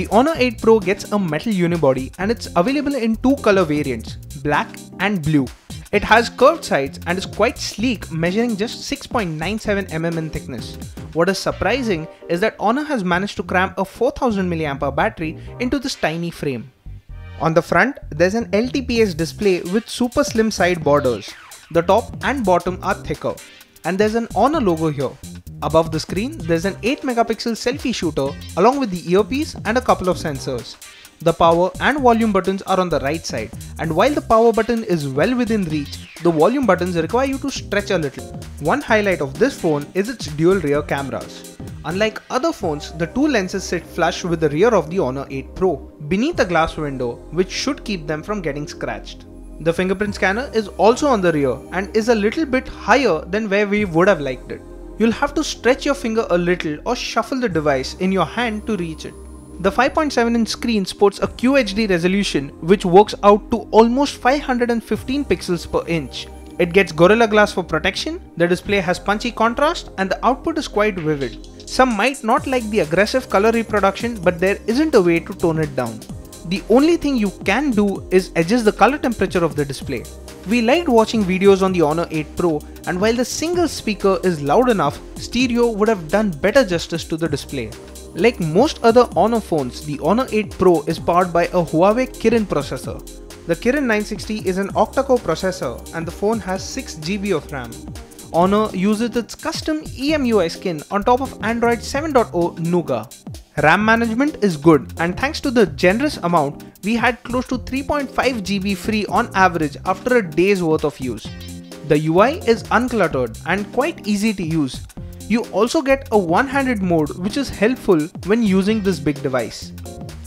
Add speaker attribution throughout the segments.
Speaker 1: The Honor 8 Pro gets a metal unibody and it's available in two color variants, black and blue. It has curved sides and is quite sleek, measuring just 6.97 mm in thickness. What is surprising is that Honor has managed to cram a 4000 mAh battery into this tiny frame. On the front, there's an LTPS display with super slim side borders. The top and bottom are thicker. And there's an Honor logo here. Above the screen, there's an 8 megapixel selfie shooter along with the earpiece and a couple of sensors. The power and volume buttons are on the right side, and while the power button is well within reach, the volume buttons require you to stretch a little. One highlight of this phone is its dual rear cameras. Unlike other phones, the two lenses sit flush with the rear of the Honor 8 Pro, beneath a glass window, which should keep them from getting scratched. The fingerprint scanner is also on the rear and is a little bit higher than where we would have liked it. You'll have to stretch your finger a little or shuffle the device in your hand to reach it. The 5.7-inch screen sports a QHD resolution which works out to almost 515 pixels per inch. It gets Gorilla Glass for protection, the display has punchy contrast, and the output is quite vivid. Some might not like the aggressive color reproduction, but there isn't a way to tone it down. The only thing you can do is adjust the color temperature of the display. We liked watching videos on the Honor 8 Pro, and while the single speaker is loud enough, stereo would have done better justice to the display. Like most other Honor phones, the Honor 8 Pro is powered by a Huawei Kirin processor. The Kirin 960 is an octa-core processor and the phone has 6 GB of RAM. Honor uses its custom EMUI skin on top of Android 7.0 Nougat. RAM management is good, and thanks to the generous amount, we had close to 3.5 GB free on average after a day's worth of use. The UI is uncluttered and quite easy to use. You also get a one-handed mode which is helpful when using this big device.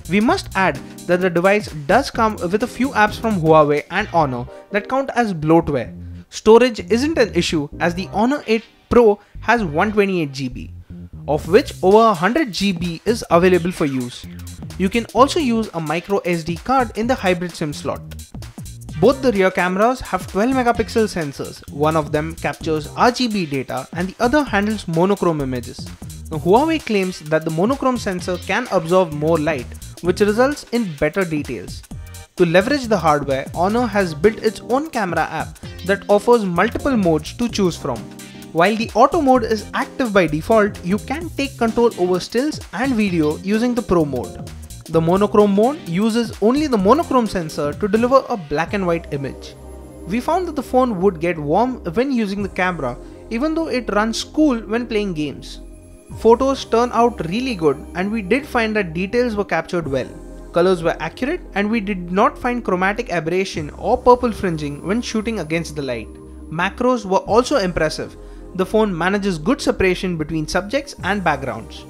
Speaker 1: We must add that the device does come with a few apps from Huawei and Honor that count as bloatware. Storage isn't an issue as the Honor 8 Pro has 128 GB, of which over 100 GB is available for use. You can also use a micro SD card in the hybrid SIM slot. Both the rear cameras have 12 megapixel sensors. One of them captures RGB data and the other handles monochrome images. Now, Huawei claims that the monochrome sensor can absorb more light, which results in better details. To leverage the hardware, Honor has built its own camera app that offers multiple modes to choose from. While the auto mode is active by default, you can take control over stills and video using the Pro mode. The monochrome mode uses only the monochrome sensor to deliver a black and white image. We found that the phone would get warm when using the camera, even though it runs cool when playing games. Photos turn out really good, and we did find that details were captured well. Colors were accurate, and we did not find chromatic aberration or purple fringing when shooting against the light. Macros were also impressive. The phone manages good separation between subjects and backgrounds.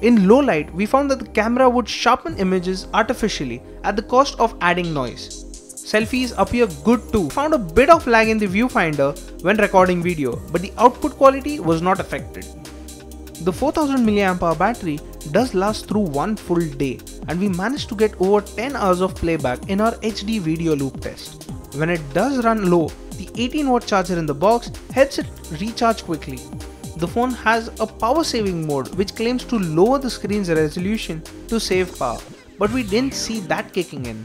Speaker 1: In low light, we found that the camera would sharpen images artificially at the cost of adding noise. Selfies appear good too. Found a bit of lag in the viewfinder when recording video, but the output quality was not affected. The 4000 mAh battery does last through one full day, and we managed to get over 10 hours of playback in our HD video loop test. When it does run low, the 18-watt charger in the box helps it recharge quickly. The phone has a power saving mode which claims to lower the screen's resolution to save power, but we didn't see that kicking in.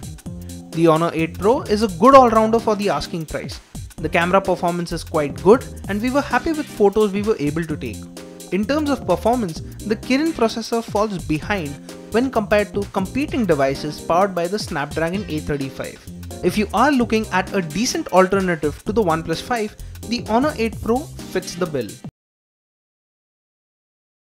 Speaker 1: The Honor 8 Pro is a good all-rounder for the asking price. The camera performance is quite good, and we were happy with photos we were able to take. In terms of performance, the Kirin processor falls behind when compared to competing devices powered by the Snapdragon 835. If you are looking at a decent alternative to the OnePlus 5, the Honor 8 Pro fits the bill.